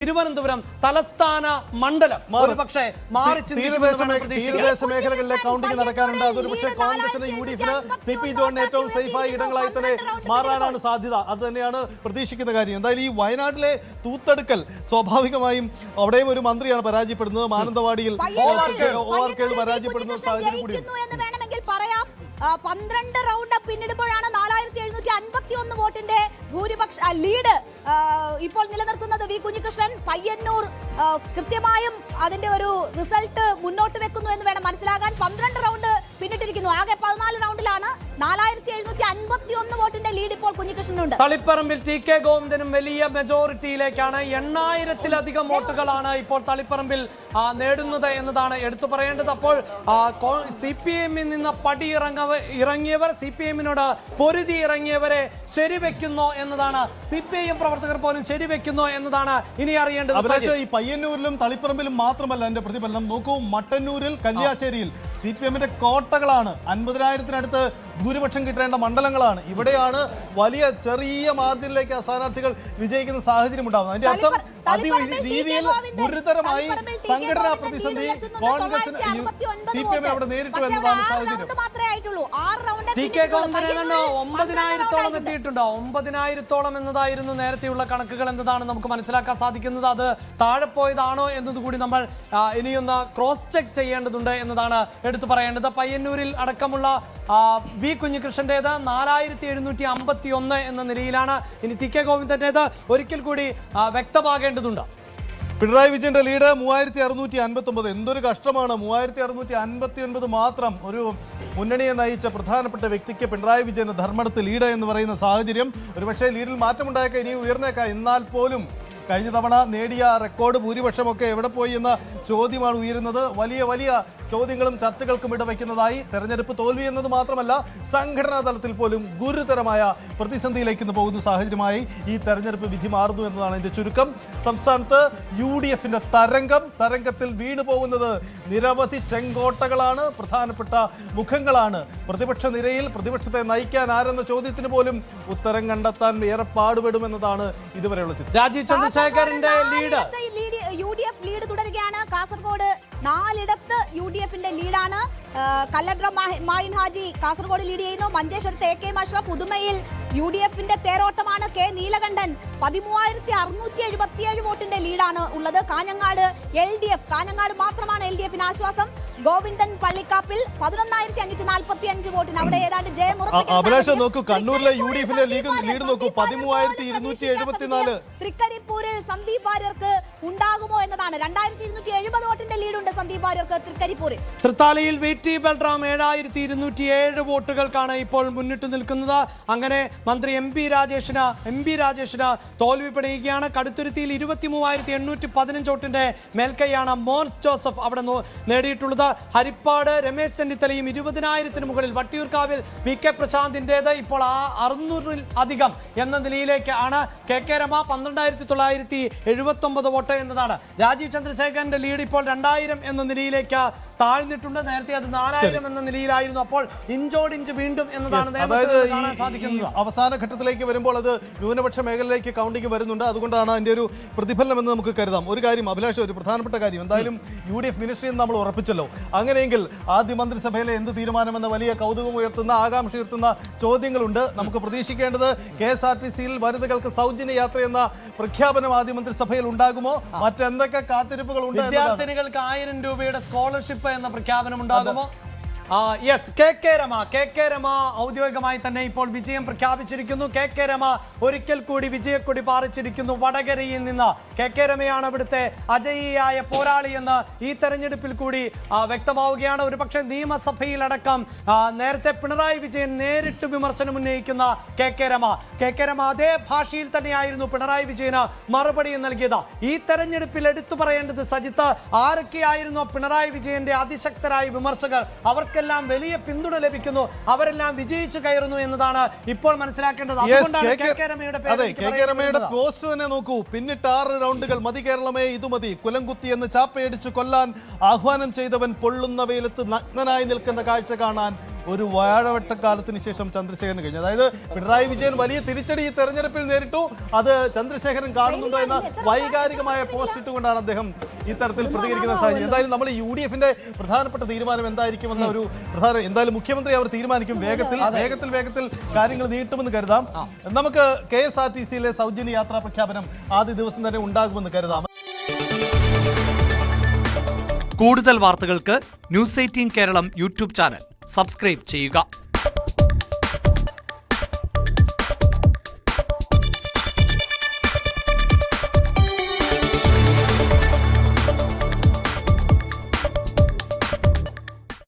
തിരുവനന്തപുരം തലസ്ഥാന മണ്ഡലം ഒരുപക്ഷെ മാറി തീരദേശ മേഖലകളിലെ കൗണ്ടിംഗ് നടക്കാറുണ്ട്. അതൊരു പക്ഷേ കോൺഗ്രസിന് യു.ഡി.എഫിന് CP ജോണിന് ഏറ്റവും സേഫായ ഇടങ്ങളായി തന്നെ മാറാനാണ് സാധ്യത. അത് തന്നെയാണ് പ്രതീക്ഷിക്കുന്ന കാര്യം. എന്തായാലും ഈ വയനാട്ടിലെ തൂത്തെടുക്കൽ സ്വാഭാവികമായും അവിടെയും ഒരു മന്ത്രിയാണ് പരാജയപ്പെടുന്നത്. മാനന്തവാടിയിൽ ORK പരാജയപ്പെടുന്ന സാഹചര്യം കൂടി 12 റൗണ്ട് പിന്നിടുമ്പോഴാണ് 4751 വോട്ടിന്റെ ഭൂരിപക്ഷ ലീഡ് ഇപ്പോൾ നിലനിർത്തുന്നത് വി കുഞ്ഞികൃഷ്ണൻ. പയ്യന്നൂർ കൃത്യമായും അതിന്റെ ഒരു റിസൾട്ട് മുന്നോട്ട് വെക്കുന്നു എന്ന് വേണം മനസ്സിലാകാൻ. 12 റൗണ്ട് പിന്നിട്ടിരിക്കുന്നു. ആകെ 14 റൗണ്ടിലാണ് 4751 വോട്ടിന്റെ ലീഡ് ഇപ്പോൾ കുഞ്ഞികൃഷ്ണനുണ്ട്. തളിപ്പറമ്പിൽ TK ഗോവിന്ദനും വലിയ മെജോറിറ്റിയിലേക്കാണ്. 8000-ലധികം വോട്ടുകളാണ് ഇപ്പോൾ തളിപ്പറമ്പിൽ നേടുന്നത് എന്നതാണ് എടുത്തു പറയേണ്ടത്. അപ്പോൾ CPM-ൽ നിന്ന് ഇറങ്ങിയവർ CPM-നോട് പൊരുതി ഇറങ്ങിയവരെ ശരിവെക്കുന്നു എന്നതാണ്. CPIM പ്രവർത്തകർ പോലും ശരിവെക്കുന്നു എന്നതാണ് ഇനി അറിയേണ്ടത്. ഈ പയ്യന്നൂരിലും തളിപ്പറമ്പിലും മാത്രമല്ല എന്റെ പ്രതിഫലനം നോക്കൂ. മട്ടന്നൂരിൽ കല്യാശ്ശേരിയിൽ CPM-ന്റെ കോട്ടകളാണ്. 50,000-നടുത്ത് ഭൂരിപക്ഷം കിട്ടേണ്ട മണ്ഡലങ്ങളാണ്. ഇവിടെയാണ് വലിയ ചെറിയ മാർജിനിലേക്ക് സ്ഥാനാർത്ഥികൾ വിജയിക്കുന്ന സാഹചര്യം ഉണ്ടാകുന്നത്. അതിന്റെ അർത്ഥം രീതിയിൽ ഗുരുതരമായി സംഘടനാ പ്രതിസന്ധി കോൺഗ്രസിന് CPM അവിടെ നേരിട്ടു എന്നതാണ് സാഹചര്യം. TK ഗോവിന്ദൻ 9,000-ഓളം എത്തിയിട്ടുണ്ടോ? 9,000-ഓളം എന്നതായിരുന്നു നേരത്തെയുള്ള കണക്കുകൾ എന്നതാണ് നമുക്ക് മനസ്സിലാക്കാൻ സാധിക്കുന്നത്. അത് താഴെ പോയതാണോ എന്നതുകൂടി നമ്മൾ ഇനിയൊന്ന് ക്രോസ് ചെക്ക് ചെയ്യേണ്ടതുണ്ട് എന്നതാണ് എടുത്തു പറയേണ്ടത്. പയ്യന്നൂരിൽ അടക്കമുള്ള വി കുഞ്ഞികൃഷ്ണന്റേത് 4751 എന്ന നിലയിലാണ്. ഇനി TK ഗോവിന്ദന്റേത് ഒരിക്കൽ കൂടി വ്യക്തമാകേണ്ടതുണ്ട്. പിണറായി വിജയന്റെ ലീഡ് 3659. എന്തൊരു കഷ്ടമാണ്. 3659 മാത്രം ഒരു മുന്നണിയെ നയിച്ച പ്രധാനപ്പെട്ട വ്യക്തിക്ക് പിണറായി വിജയന്റെ ധർമ്മടത്ത് ലീഡ് എന്ന് പറയുന്ന സാഹചര്യം. ഒരുപക്ഷെ ലീഡിൽ മാറ്റമുണ്ടായേക്കാം, ഇനി ഉയർന്നേക്കാം. എന്നാൽ പോലും കഴിഞ്ഞ തവണ നേടിയ റെക്കോർഡ് ഭൂരിപക്ഷമൊക്കെ എവിടെ പോയി എന്ന ചോദ്യമാണ് ഉയരുന്നത്. വലിയ വലിയ ചോദ്യങ്ങളും ചർച്ചകൾക്കും ഇടവയ്ക്കുന്നതായി. തെരഞ്ഞെടുപ്പ് തോൽവി എന്നത് മാത്രമല്ല, സംഘടനാ തലത്തിൽ പോലും ഗുരുതരമായ പ്രതിസന്ധിയിലേക്ക് പോകുന്ന സാഹചര്യമായി ഈ തെരഞ്ഞെടുപ്പ് വിധി മാറുന്നു എന്നതാണ് ഇതിന്റെ ചുരുക്കം. സംസ്ഥാനത്ത് UDF-ന്റെ തരംഗത്തിൽ വീണു പോകുന്നത് നിരവധി ചെങ്കോട്ടകളാണ്, പ്രധാനപ്പെട്ട മുഖങ്ങളാണ്. പ്രതിപക്ഷ നിരയിൽ പ്രതിപക്ഷത്തെ നയിക്കാൻ ആരെന്ന ചോദ്യത്തിന് പോലും ഉത്തരം കണ്ടെത്താൻ ഏറെ പാടുപെടുമെന്നതാണ് ഇതുവരെയുള്ള ചിത്രം. രാജീവ് ചന്ദ്രശേഖരന്റെ ലീഡ് UDF ലീഡ് തുടരുകയാണ്. കാസർഗോഡ് 4ഇടത്ത് UDF-ന്റെ ലീഡാണ്. കല്ലട്ര മായിൻ ഹാജി കാസർഗോഡ് ലീഡ് ചെയ്യുന്നു. മഞ്ചേശ്വരത്ത് AK അഷ്റഫ്. പുതുമയിൽ UDF-ന്റെ തേരോട്ടമാണ്. K നീലകണ്ഠൻ 13,677 വോട്ടിന്റെ ലീഡാണ് ഉള്ളത്. കാഞ്ഞങ്ങാട് LDF, കാഞ്ഞങ്ങാട് മാത്രമാണ് LDF-ന് ആശ്വാസം. ഗോവിന്ദൻ പള്ളിക്കാപ്പിൽ 11,545 വോട്ടിന് അവിടെ ഏതാണ്ട് ജയമുറപ്പിക്കാൻ നോക്കൂ. കണ്ണൂരിലെ UDF-ന്റെ ലീഡ് നോക്കൂ, 13,274. തൃക്കരിപ്പൂരിൽ സന്ദീപ് വാര്യർക്ക് ഉണ്ടാകുമോ എന്നതാണ്. 2,270 വോട്ടിന്റെ ലീഡുണ്ട് സന്ദീപ് വാര്യർക്ക് തൃക്കരിപ്പൂരിൽ. തൃത്താലയിൽ VT ബൽറാം 7,207 വോട്ടുകൾക്കാണ് ഇപ്പോൾ മുന്നിട്ട് നിൽക്കുന്നത്. അങ്ങനെ മന്ത്രി MP രാജേഷിന് തോൽവി പിടിയുകയാണ്. കടുത്തുരുത്തിയിൽ 23,815 വോട്ടിന്റെ മേൽക്കൈയാണ് മോൻസ് ജോസഫ് അവിടെ നേടിയിട്ടുള്ളത്. ഹരിപ്പാട് രമേശ് ചെന്നിത്തലയും 20,000-ന് മുകളിൽ. വട്ടിയൂർക്കാവിൽ VK പ്രശാന്തിൻ്റെത് ഇപ്പോൾ 600-ൽ അധികം എന്ന നിലയിലേക്ക് ആണ്. KK രമ 12,979 വോട്ട് എന്നതാണ്. രാജീവ് ചന്ദ്രശേഖരന്റെ ലീഡ് ഇപ്പോൾ 2,000 എന്ന നിലയിലേക്ക് താഴ്ന്നിട്ടുണ്ട്. നേരത്തെ അത് 4,000 എന്ന നിലയിലായിരുന്നു. അപ്പോൾ ഇഞ്ചോടിഞ്ച് വീണ്ടും എന്നതാണ് കാണാൻ സാധിക്കുന്നത്. അവസാന ഘട്ടത്തിലേക്ക് വരുമ്പോൾ അത് ന്യൂനപക്ഷ മേഖലയിലേക്ക് കൗണ്ടിങ് വരുന്നുണ്ട്. അതുകൊണ്ടാണ് അതിന്റെ ഒരു പ്രതിഫലനം എന്ന് നമുക്ക് കരുതാം. ഒരു കാര്യം അഭിലാഷ്, ഒരു പ്രധാനപ്പെട്ട കാര്യം, എന്തായാലും UDF മിനിസ്ട്രി എന്ന് നമ്മൾ ഉറപ്പിച്ചല്ലോ. അങ്ങനെയെങ്കിൽ ആദ്യ മന്ത്രിസഭയിലെ എന്ത് തീരുമാനമെന്ന വലിയ കൗതുകം ഉയർത്തുന്ന, ആകാംക്ഷ ഉയർത്തുന്ന ചോദ്യങ്ങളുണ്ട്. നമുക്ക് പ്രതീക്ഷിക്കേണ്ടത് KSRTC-ൽ വനിതകൾക്ക് സൗജന്യ യാത്ര എന്ന പ്രഖ്യാപനം ആദ്യ മന്ത്രിസഭയിൽ ഉണ്ടാകുമോ? മറ്റെന്തൊക്കെ കാത്തിരിപ്പുകൾ ഉണ്ട്? വിദ്യാർത്ഥിനികൾക്ക് 1000 രൂപയുടെ സ്കോളർഷിപ്പ് എന്ന പ്രഖ്യാപനം ഉണ്ടാകുമോ? യെസ്, KK രമ ഔദ്യോഗികമായി തന്നെ ഇപ്പോൾ വിജയം പ്രഖ്യാപിച്ചിരിക്കുന്നു. KK രമ ഒരിക്കൽ കൂടി വിജയക്കൊടി പാറിച്ചിരിക്കുന്നു. വടകരയിൽ നിന്ന് KK രമയാണ് അവിടുത്തെ അജയിയായ പോരാളി എന്ന് ഈ തെരഞ്ഞെടുപ്പിൽ കൂടി വ്യക്തമാവുകയാണ്. ഒരുപക്ഷെ നിയമസഭയിലടക്കം നേരത്തെ പിണറായി വിജയൻ നേരിട്ട് വിമർശനം ഉന്നയിക്കുന്ന KK രമ അതേ ഭാഷയിൽ തന്നെയായിരുന്നു പിണറായി വിജയന് മറുപടി നൽകിയത്. ഈ തെരഞ്ഞെടുപ്പിൽ എടുത്തു പറയേണ്ടത് സജിത്ത്, ആരൊക്കെയായിരുന്നു പിണറായി വിജയന്റെ അതിശക്തരായ വിമർശകർ? അവർക്ക് വലിയ പിന്തുണ ലഭിക്കുന്നു, അവരെല്ലാം വിജയിച്ചു കയറുന്നു എന്നതാണ് ഇപ്പോൾ മനസ്സിലാക്കേണ്ടത്. KK രമയുടെ പോസ്റ്റ് തന്നെ നോക്കൂ. പിന്നിട്ട് 6 റൗണ്ടുകൾ മതി കേരളമേ ഇതുമതി, കുലംകുത്തി എന്ന് ചാപ്പയടിച്ചു കൊല്ലാൻ ആഹ്വാനം ചെയ്തവൻ പൊള്ളുന്ന വെയിലത്ത് നഗ്നനായി നിൽക്കുന്ന കാഴ്ച കാണാൻ ഒരു വാഴവട്ടക്കാലത്തിന് ശേഷം ചന്ദ്രശേഖരന് കഴിഞ്ഞു. അതായത് പിണറായി വിജയൻ വലിയ തിരിച്ചടി ഈ തെരഞ്ഞെടുപ്പിൽ നേരിട്ടു, അത് ചന്ദ്രശേഖരൻ കാണുന്നുണ്ടോ എന്ന വൈകാരികമായ പോസ്റ്റ് ഇട്ടുകൊണ്ടാണ് അദ്ദേഹം ഇത്തരത്തിൽ പ്രതികരിക്കുന്ന സാഹചര്യം. എന്തായാലും നമ്മൾ UDFന്റെ പ്രധാനപ്പെട്ട തീരുമാനം എന്തായിരിക്കുമെന്ന ഒരു എന്തായാലും മുഖ്യമന്ത്രി അവർ തീരുമാനിക്കും. വേഗത്തിൽ കാര്യങ്ങൾ നീട്ടുമെന്ന് കരുതാം. നമുക്ക് KSRTCയിലെ സൗജന്യ യാത്രാ പ്രഖ്യാപനം ആദ്യ ദിവസം തന്നെ ഉണ്ടാകുമെന്ന് കരുതാം. കൂടുതൽ വാർത്തകൾക്ക് News 18 Keralam YouTube channel subscribe ചെയ്യുക.